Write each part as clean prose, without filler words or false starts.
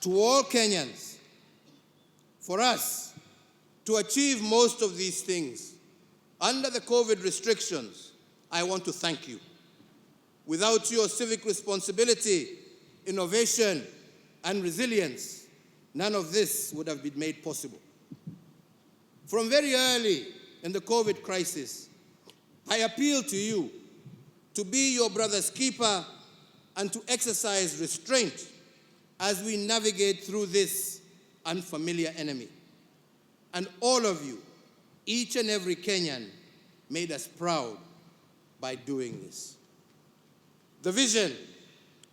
to all Kenyans, for us to achieve most of these things under the COVID restrictions, I want to thank you. Without your civic responsibility, innovation, and resilience, none of this would have been made possible. From very early in the COVID crisis, I appeal to you to be your brother's keeper and to exercise restraint as we navigate through this unfamiliar enemy. And all of you, each and every Kenyan, made us proud by doing this. The vision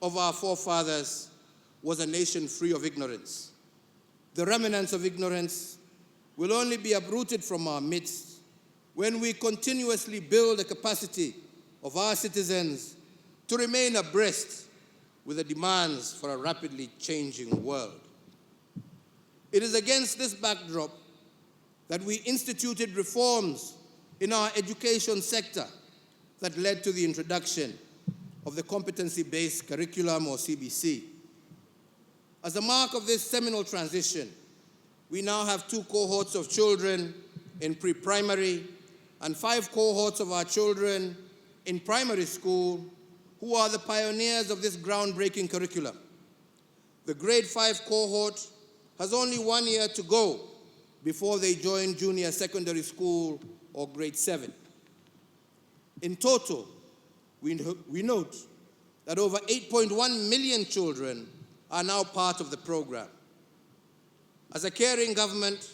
of our forefathers was a nation free of ignorance. The remnants of ignorance will only be uprooted from our midst when we continuously build the capacity of our citizens to remain abreast with the demands for a rapidly changing world. It is against this backdrop that we instituted reforms in our education sector that led to the introduction of the competency-based curriculum, or CBC. As a mark of this seminal transition, we now have 2 cohorts of children in pre-primary and 5 cohorts of our children in primary school who are the pioneers of this groundbreaking curriculum. The grade 5 cohort has only 1 year to go before they join junior secondary school or grade 7. In total, we note that over 8.1 million children are now part of the program. As a caring government,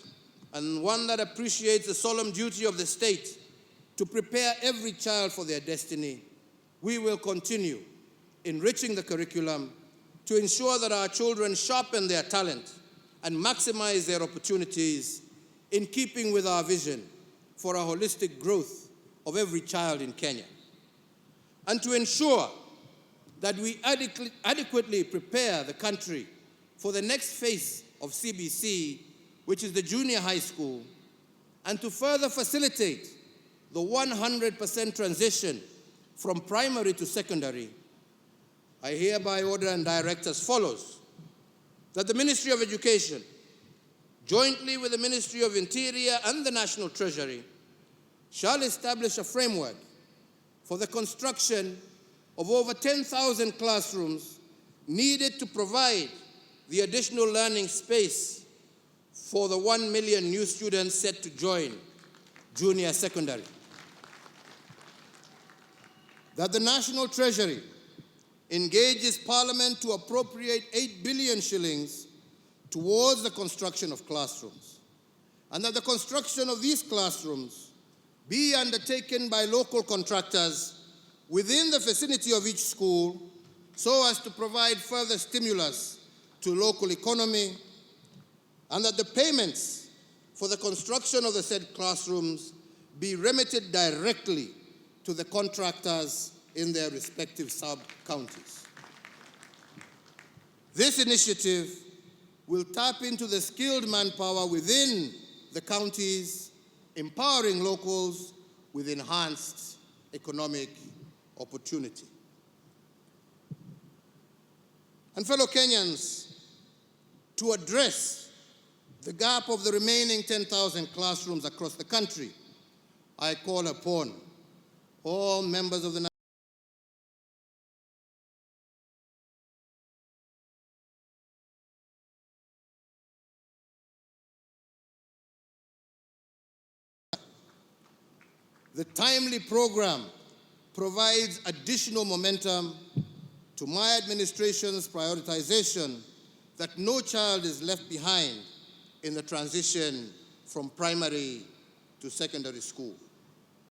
and one that appreciates the solemn duty of the state to prepare every child for their destiny, we will continue enriching the curriculum to ensure that our children sharpen their talent and maximize their opportunities in keeping with our vision for a holistic growth of every child in Kenya. And to ensure that we adequately prepare the country for the next phase of CBC, which is the junior high school, and to further facilitate the 100% transition from primary to secondary, I hereby order and direct as follows: that the Ministry of Education, jointly with the Ministry of Interior and the National Treasury, shall establish a framework for the construction of over 10,000 classrooms needed to provide the additional learning space for the 1 million new students set to join junior secondary. That the National Treasury engages Parliament to appropriate 8 billion shillings towards the construction of classrooms, and that the construction of these classrooms be undertaken by local contractors within the vicinity of each school so as to provide further stimulus to local economy, and that the payments for the construction of the said classrooms be remitted directly to the contractors in their respective sub-counties. This initiative will tap into the skilled manpower within the counties, empowering locals with enhanced economic opportunity. And fellow Kenyans, to address the gap of the remaining 10,000 classrooms across the country, I call upon all members of the timely program provides additional momentum to my administration's prioritization that no child is left behind in the transition from primary to secondary school.